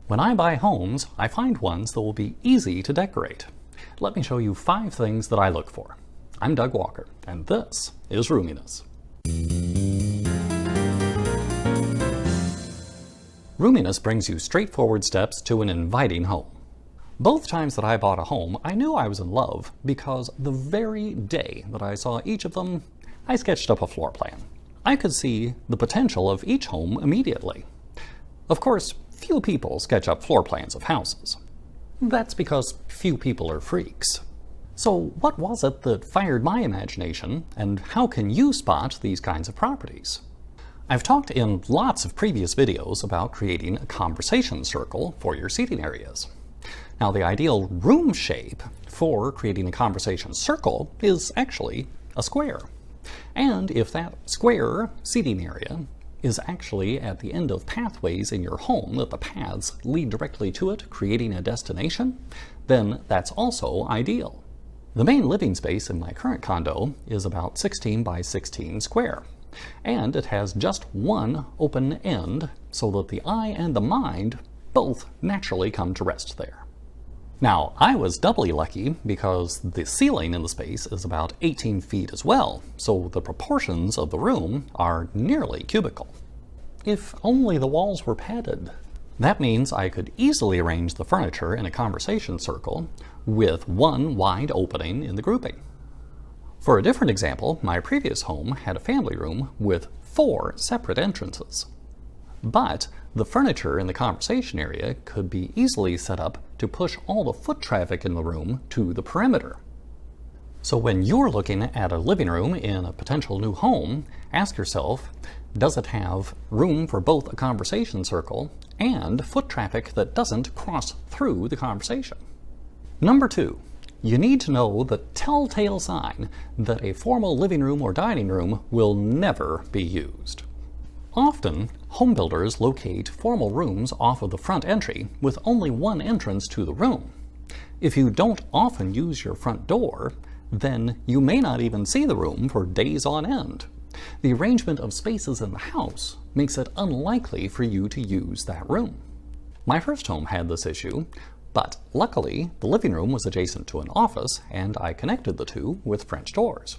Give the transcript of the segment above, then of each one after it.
When I buy homes, I find ones that will be easy to decorate. Let me show you 5 things that I look for. I'm Doug Walker, and this is Roominess. Roominess brings you straightforward steps to an inviting home. Both times that I bought a home, I knew I was in love because the very day that I saw each of them, I sketched up a floor plan. I could see the potential of each home immediately. Of course, few people sketch up floor plans of houses. That's because few people are freaks. So what was it that fired my imagination, and how can you spot these kinds of properties? I've talked in lots of previous videos about creating a conversation circle for your seating areas. Now, the ideal room shape for creating a conversation circle is actually a square. And if that square seating area is actually at the end of pathways in your home, that the paths lead directly to it, creating a destination, then that's also ideal. The main living space in my current condo is about 16 by 16 square, and it has just one open end so that the eye and the mind both naturally come to rest there. Now, I was doubly lucky because the ceiling in the space is about 18 feet as well, so the proportions of the room are nearly cubical. If only the walls were padded. That means I could easily arrange the furniture in a conversation circle with one wide opening in the grouping. For a different example, my previous home had a family room with 4 separate entrances. But the furniture in the conversation area could be easily set up to push all the foot traffic in the room to the perimeter. So when you're looking at a living room in a potential new home, ask yourself, does it have room for both a conversation circle and foot traffic that doesn't cross through the conversation? Number 2, you need to know the telltale sign that a formal living room or dining room will never be used. Often, home builders locate formal rooms off of the front entry with only one entrance to the room. If you don't often use your front door, then you may not even see the room for days on end. The arrangement of spaces in the house makes it unlikely for you to use that room. My first home had this issue, but luckily the living room was adjacent to an office and I connected the two with French doors.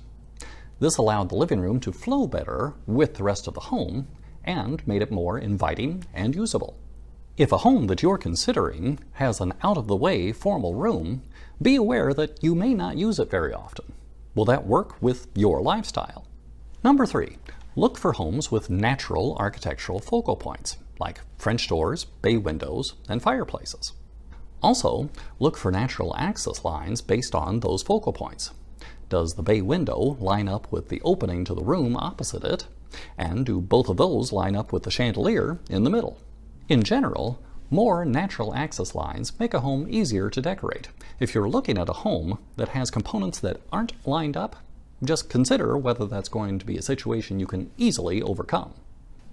This allowed the living room to flow better with the rest of the home and made it more inviting and usable. If a home that you're considering has an out-of-the-way formal room, be aware that you may not use it very often. Will that work with your lifestyle? Number 3, look for homes with natural architectural focal points, like French doors, bay windows, and fireplaces. Also, look for natural access lines based on those focal points. Does the bay window line up with the opening to the room opposite it? And do both of those line up with the chandelier in the middle? In general, more natural access lines make a home easier to decorate. If you're looking at a home that has components that aren't lined up, just consider whether that's going to be a situation you can easily overcome.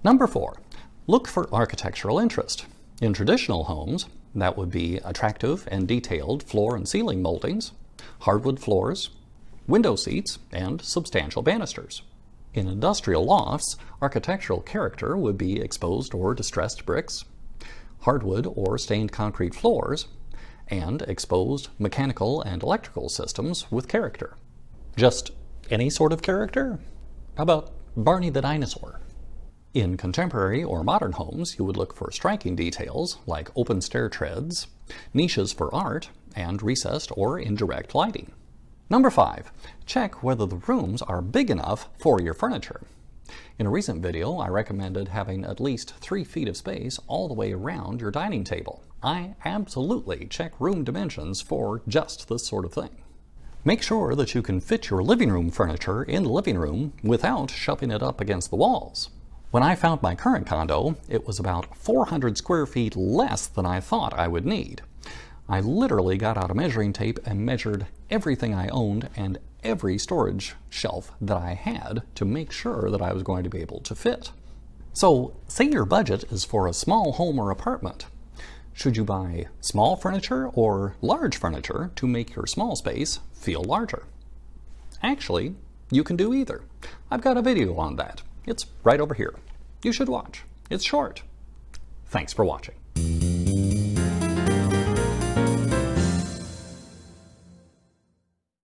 Number 4, look for architectural interest. In traditional homes, that would be attractive and detailed floor and ceiling moldings, hardwood floors, window seats, and substantial banisters. In industrial lofts, architectural character would be exposed or distressed bricks, hardwood or stained concrete floors, and exposed mechanical and electrical systems with character. Just any sort of character? How about Barney the dinosaur? In contemporary or modern homes, you would look for striking details like open stair treads, niches for art, and recessed or indirect lighting. Number 5, check whether the rooms are big enough for your furniture. In a recent video, I recommended having at least 3 feet of space all the way around your dining table. I absolutely check room dimensions for just this sort of thing. Make sure that you can fit your living room furniture in the living room without shoving it up against the walls. When I found my current condo, it was about 400 square feet less than I thought I would need. I literally got out a measuring tape and measured everything I owned and every storage shelf that I had to make sure that I was going to be able to fit. So, say your budget is for a small home or apartment. Should you buy small furniture or large furniture to make your small space feel larger? Actually, you can do either. I've got a video on that. It's right over here. You should watch. It's short. Thanks for watching.